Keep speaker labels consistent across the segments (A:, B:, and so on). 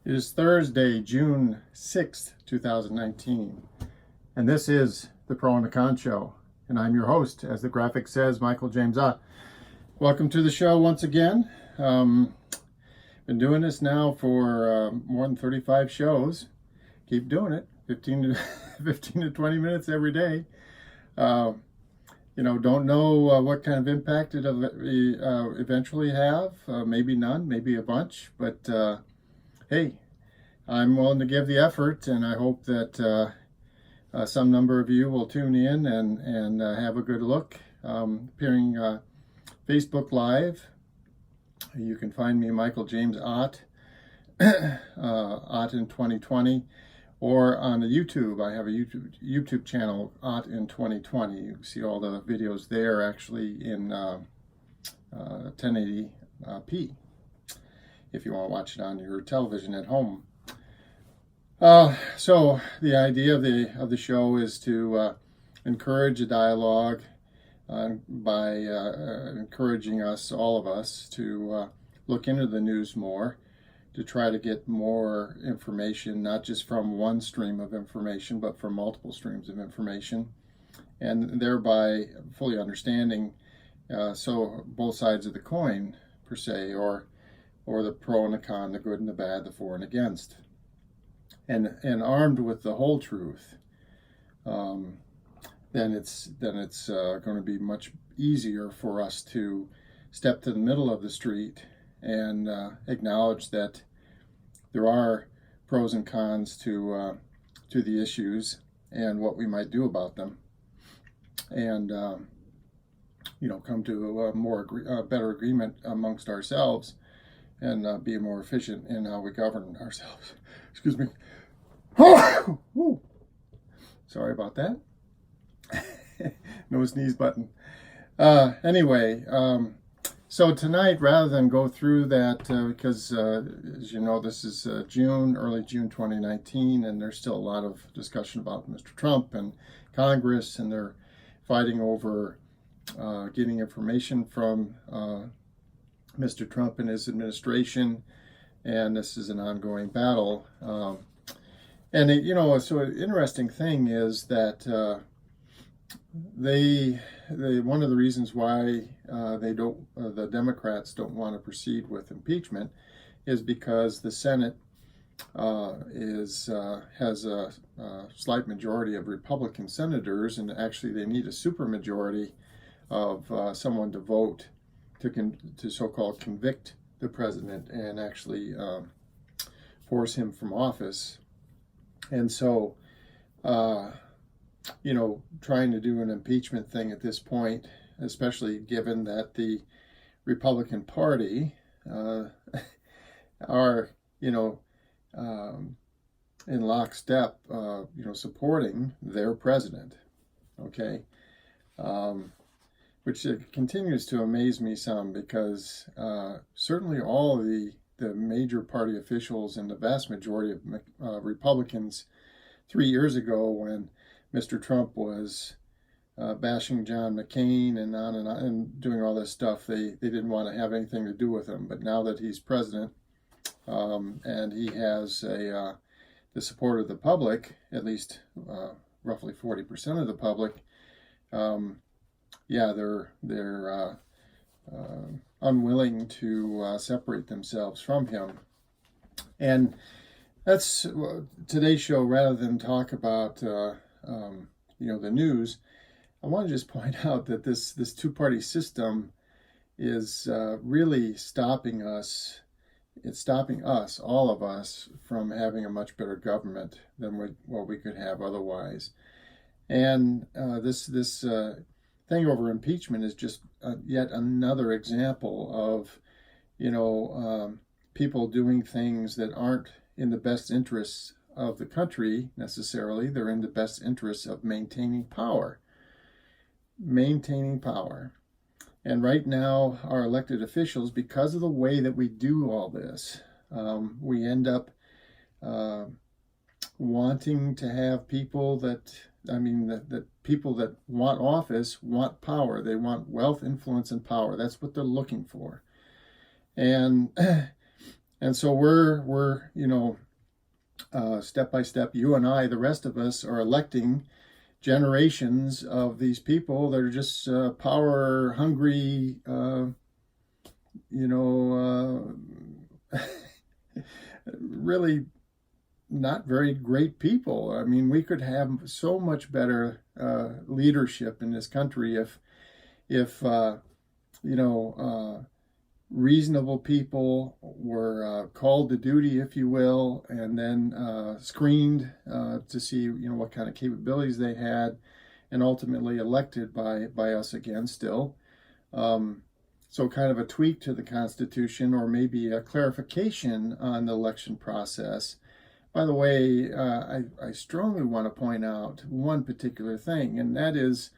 A: It is Thursday, June 6th, 2019, and this is the Pro and the Con Show, and I'm your host, as the graphic says, Michael James Ott. Welcome to the show once again. Been doing this now for more than 35 shows. Keep doing it, 15 to 20 minutes every day. Don't know what kind of impact it'll eventually have. Maybe none, maybe a bunch, but hey, I'm willing to give the effort, and I hope that some number of you will tune in and have a good look. Appearing Facebook Live. You can find me, Michael James Ott, Ott in 2020, or on the YouTube. I have a YouTube channel, Ott in 2020. You can see all the videos there, actually in 1080p. If you want to watch it on your television at home. So the idea of the show is to encourage a dialogue by encouraging all of us, to look into the news more, to try to get more information, not just from one stream of information, but from multiple streams of information, and thereby fully understanding so both sides of the coin, per se, or the pro and the con, the good and the bad, the for and against, and armed with the whole truth, then it's going to be much easier for us to step to the middle of the street and acknowledge that there are pros and cons to the issues and what we might do about them, and come to a better agreement amongst ourselves, and be more efficient in how we govern ourselves. Excuse me. Sorry about that. No sneeze button. Anyway, so tonight, rather than go through that, because as you know, this is early June 2019, and there's still a lot of discussion about Mr. Trump and Congress, and they're fighting over getting information from Mr. Trump and his administration, and this is an ongoing battle. So an interesting thing is that one of the reasons why the Democrats don't want to proceed with impeachment is because the Senate has a slight majority of Republican senators, and actually they need a supermajority of someone to vote to so-called convict the president and actually force him from office. And so, trying to do an impeachment thing at this point, especially given that the Republican Party are, in lockstep, supporting their president, okay? Which continues to amaze me some, because certainly all of the major party officials and the vast majority of Republicans 3 years ago, when Mr. Trump was bashing John McCain and on and doing all this stuff, they didn't want to have anything to do with him. But now that he's president, and he has the support of the public, at least roughly 40% of the public, they're unwilling to separate themselves from him. And that's today's show. Rather than talk about the news, I want to just point out that this two-party system is really stopping us. It's stopping us, all of us, from having a much better government than what we could have otherwise. And this thing over impeachment is just yet another example of, people doing things that aren't in the best interests of the country necessarily. They're in the best interests of maintaining power. And right now, our elected officials, because of the way that we do all this, we end up wanting to have people that people that want office want power. They want wealth, influence, and power. That's what they're looking for. And And so we're step by step, you and I, the rest of us, are electing generations of these people that are just power hungry, really not very great people. I mean, we could have so much better leadership in this country if reasonable people were called to duty, if you will, and then screened to see what kind of capabilities they had, and ultimately elected by us again still. So kind of a tweak to the Constitution, or maybe a clarification on the election process. By the way, I strongly want to point out one particular thing, and that is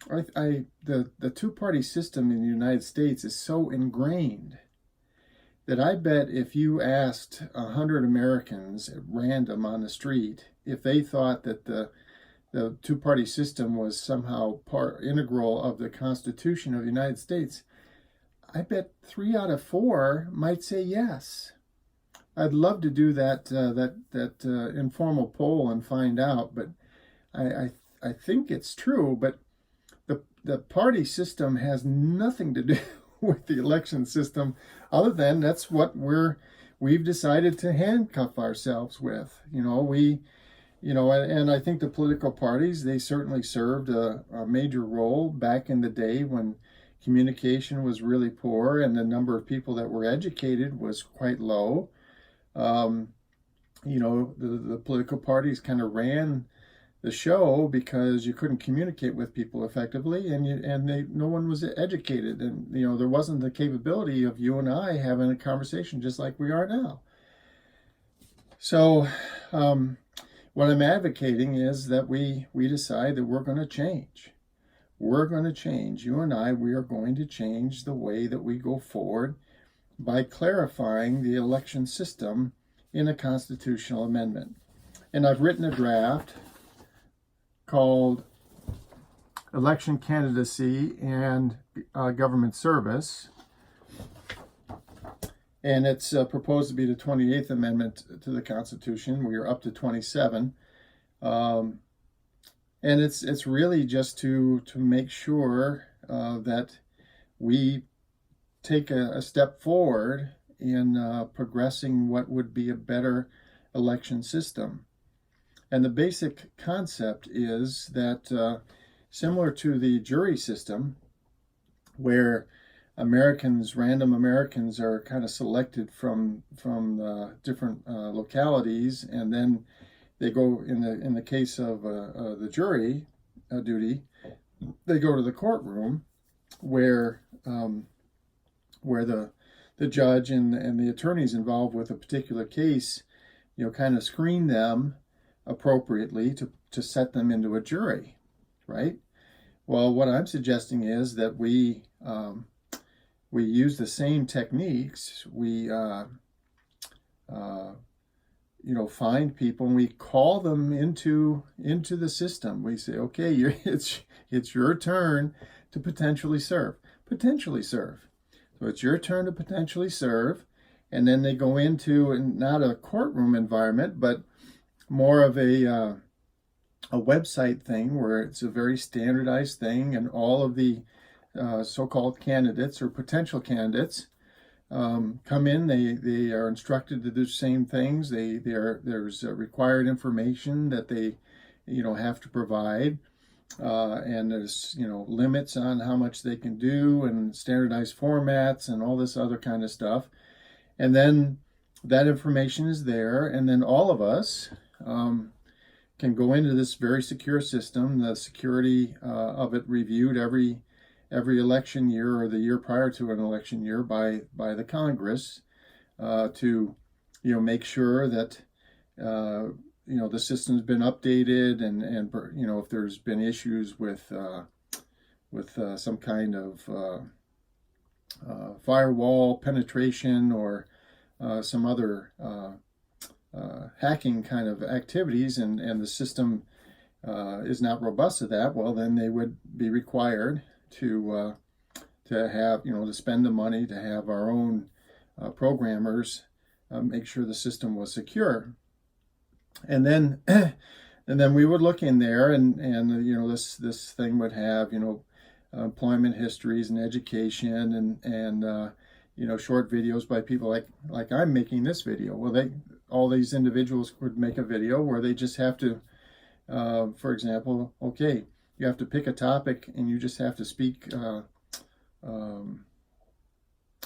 A: the two-party system in the United States is so ingrained that I bet if you asked 100 Americans at random on the street if they thought that the two-party system was somehow integral of the Constitution of the United States, I bet 3 out of 4 might say yes. I'd love to do that informal poll and find out, but I think it's true. But the party system has nothing to do with the election system, other than that's what we've decided to handcuff ourselves with. And I think the political parties, they certainly served a major role back in the day when communication was really poor and the number of people that were educated was quite low. The political parties kind of ran the show because you couldn't communicate with people effectively, and no one was educated, and there wasn't the capability of you and I having a conversation just like we are now. So what I'm advocating is that we decide that we're going to change. We're going to change. You and I, we are going to change the way that we go forward by clarifying the election system in a constitutional amendment. And I've written a draft called Election Candidacy and Government Service. And it's proposed to be the 28th Amendment to the Constitution. We are up to 27. And it's really just to make sure that we take a step forward in progressing what would be a better election system. And the basic concept is that similar to the jury system, where random Americans are kind of selected from different localities, and then they go in the case of the jury duty, they go to the courtroom where the judge and the attorneys involved with a particular case, kind of screen them appropriately to set them into a jury, right? Well, what I'm suggesting is that we use the same techniques. We find people and we call them into the system. We say, okay, it's your turn to potentially serve. So it's your turn to potentially serve, and then they go into not a courtroom environment, but more of a website thing where it's a very standardized thing, and all of the so-called candidates or potential candidates come in. They are instructed to do the same things. There's required information that they have to provide, and there's limits on how much they can do, and standardized formats and all this other kind of stuff. And then that information is there, and then all of us can go into this very secure system, the security of it reviewed every election year or the year prior to an election year by the Congress to make sure that the system's been updated, and if there's been issues with some kind of firewall penetration or some other hacking kind of activities, and the system is not robust to that, well, then they would be required to have to spend the money to have our own programmers make sure the system was secure. And then and then we would look in there, and this thing would have employment histories and education and short videos by people like I'm making this video. Well, all these individuals would make a video where they just have to, for example, okay, you have to pick a topic and you just have to speak in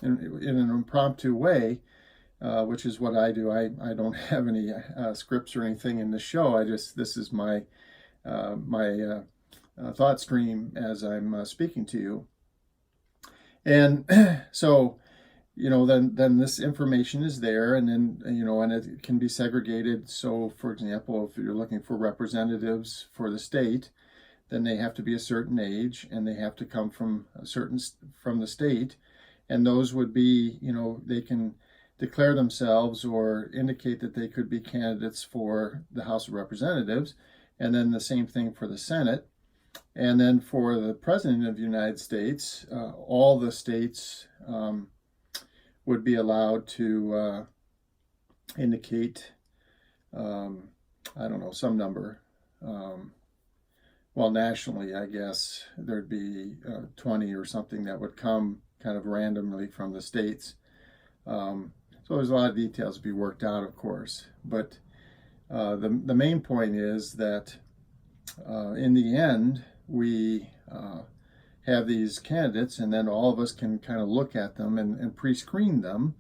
A: an impromptu way, which is what I do. I don't have any scripts or anything in the show. This is my thought stream as I'm speaking to you. And so, then this information is there, and then, and it can be segregated. So, for example, if you're looking for representatives for the state, then they have to be a certain age and they have to come from the state. And those would be, they can declare themselves or indicate that they could be candidates for the House of Representatives. And then the same thing for the Senate. And then for the President of the United States, all the states would be allowed to indicate, some number. Nationally, I guess there'd be 20 or something that would come kind of randomly from the states. So there's a lot of details to be worked out, of course. But the main point is that in the end, we have these candidates, and then all of us can kind of look at them and pre-screen them.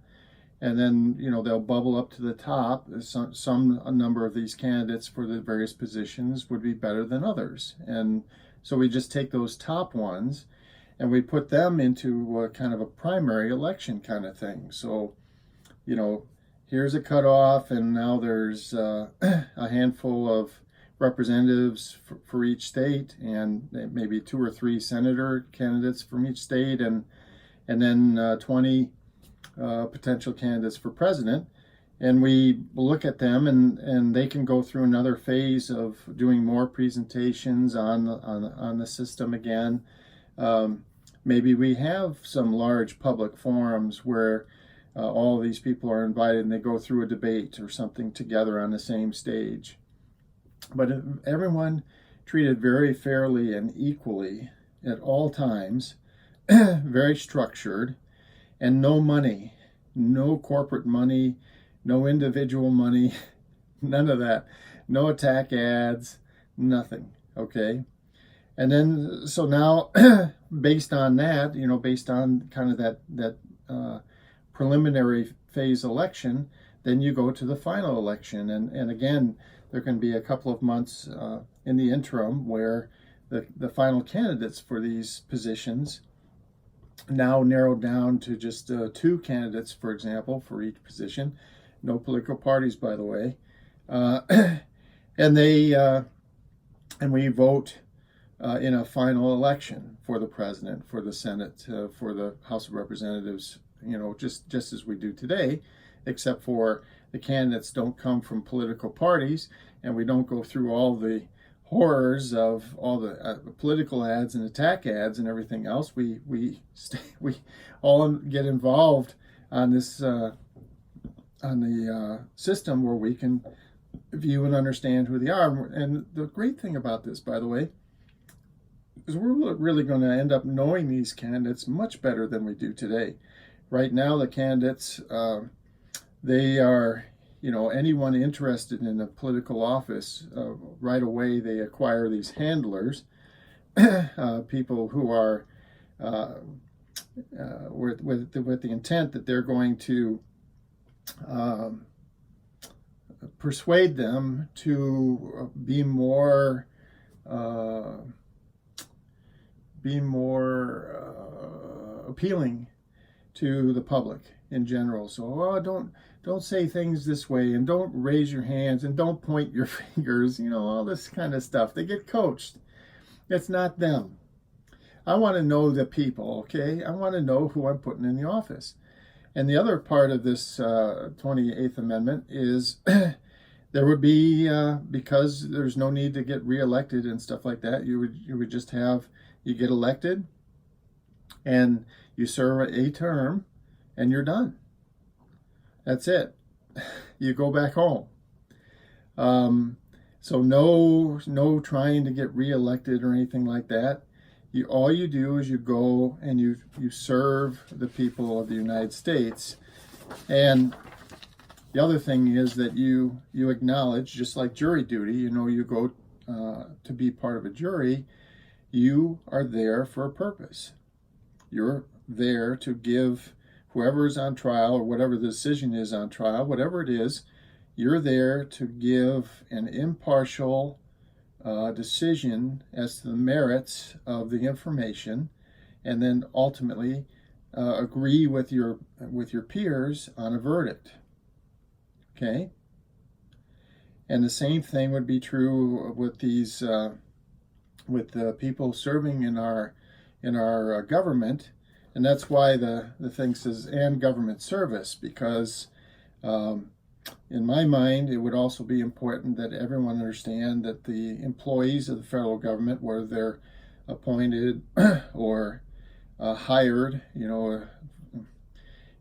A: And then, they'll bubble up to the top. Some number of these candidates for the various positions would be better than others. And so we just take those top ones and we put them into kind of a primary election kind of thing. So, here's a cutoff, and now there's a handful of representatives for each state, and maybe 2 or 3 senator candidates from each state, and then 20 potential candidates for president. And we look at them, and they can go through another phase of doing more presentations on the system again. Maybe we have some large public forums where all of these people are invited and they go through a debate or something together on the same stage. But everyone treated very fairly and equally at all times, very structured, and no money, no corporate money, no individual money, none of that. No attack ads, nothing, okay? And then, so now, based on that, based on kind of that preliminary phase election, then you go to the final election. And again, there can be a couple of months in the interim where the final candidates for these positions now narrowed down to just 2 candidates, for example, for each position. No political parties, by the way. And we vote in a final election for the president, for the Senate, for the House of Representatives, just as we do today, except for the candidates don't come from political parties, and we don't go through all the horrors of all the political ads and attack ads and everything else. We all get involved on this on the system where we can view and understand who they are. And the great thing about this, by the way, is we're really going to end up knowing these candidates much better than we do today. Right now, the candidates, they are, anyone interested in a political office, right away they acquire these handlers, people who are with the intent that they're going to persuade them to be more appealing to the public in general. So, don't say things this way, and don't raise your hands, and don't point your fingers, all this kind of stuff. They get coached. It's not them. I want to know the people, okay? I want to know who I'm putting in the office. And the other part of this 28th Amendment is there would be, because there's no need to get reelected and stuff like that, you would just have, you get elected and you serve a term and you're done. That's it. you go back home. So no trying to get reelected or anything like that. All you do is you go and you serve the people of the United States. And the other thing is that you acknowledge, just like jury duty, you go to be part of a jury, you are there for a purpose. You're there to give whoever is on trial, or whatever the decision is on trial, whatever it is, you're there to give an impartial decision as to the merits of the information, and then ultimately agree with your peers on a verdict. Okay? And the same thing would be true with these with the people serving in our government, and that's why the thing says "and government service," because in my mind, it would also be important that everyone understand that the employees of the federal government, whether they're appointed or hired,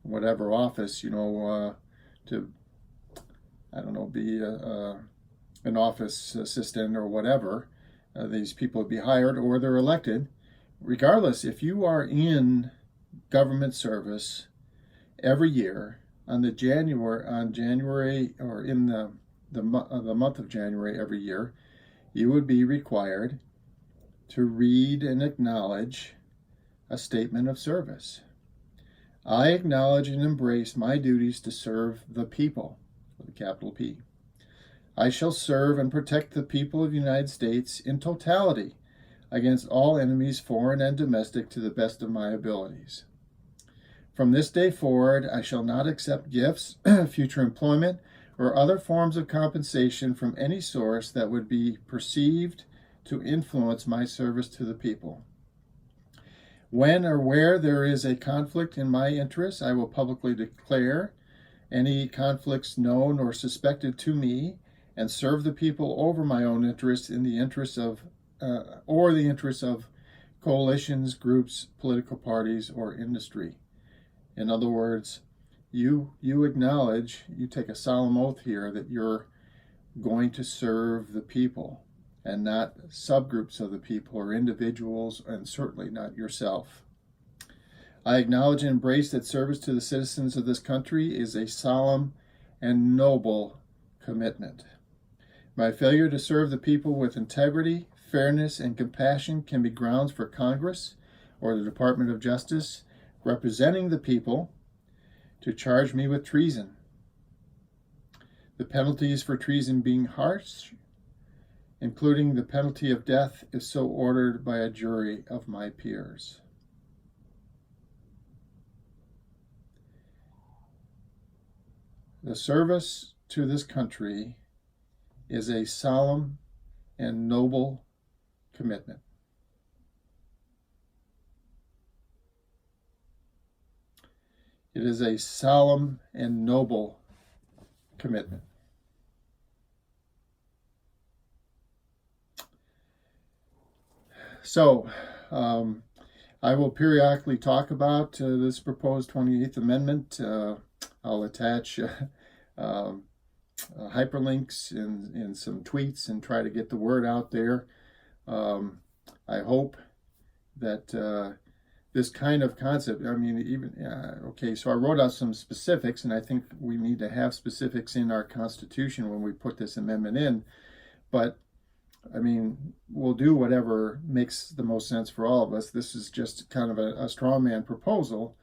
A: whatever office, to, I don't know, be an office assistant or whatever, these people would be hired or they're elected. Regardless, if you are in government service every year, on January or in the month of January every year, you would be required to read and acknowledge a statement of service. I acknowledge and embrace my duties to serve the people, with a capital P. I shall serve and protect the people of the United States in totality against all enemies, foreign and domestic, to the best of my abilities. From this day forward, I shall not accept gifts, future employment, or other forms of compensation from any source that would be perceived to influence my service to the people. When or where there is a conflict in my interests, I will publicly declare any conflicts known or suspected to me, and serve the people over my own interests in the interests of coalitions, groups, political parties, or industry. In other words, you acknowledge, you take a solemn oath here that you're going to serve the people and not subgroups of the people or individuals, and certainly not yourself. I acknowledge and embrace that service to the citizens of this country is a solemn and noble commitment. My failure to serve the people with integrity, fairness, and compassion can be grounds for Congress or the Department of Justice, representing the people, to charge me with treason. The penalties for treason being harsh, including the penalty of death if so ordered by a jury of my peers. The service to this country is a solemn and noble commitment. It is a solemn and noble commitment. So, I will periodically talk about this proposed 28th Amendment. I'll attach hyperlinks in some tweets and try to get the word out there. I hope that this kind of concept, so I wrote out some specifics, and I think we need to have specifics in our Constitution when we put this amendment in. But, we'll do whatever makes the most sense for all of us. This is just kind of a straw man proposal,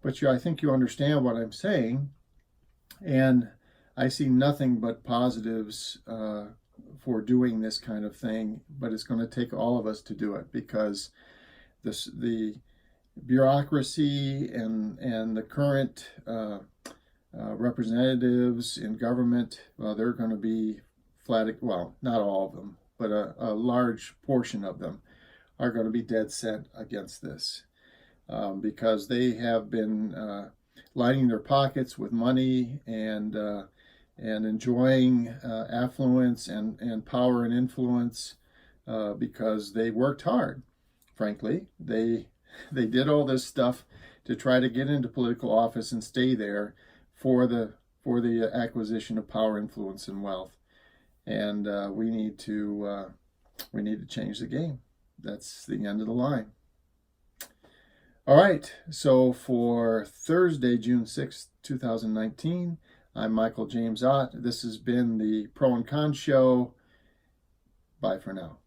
A: but I think you understand what I'm saying. And I see nothing but positives for doing this kind of thing, but it's going to take all of us to do it, because the bureaucracy and the current representatives in government, they're going to be not all of them, but a large portion of them are going to be dead set against this, because they have been lining their pockets with money and enjoying affluence and power and influence, because they worked hard. Frankly, they did all this stuff to try to get into political office and stay there for the for the acquisition of power, influence, and wealth. And we need to change the game. That's the end of the line. All right, so for Thursday, June 6th, 2019, I'm Michael James Ott. This has been the Pro and Con Show. Bye for now.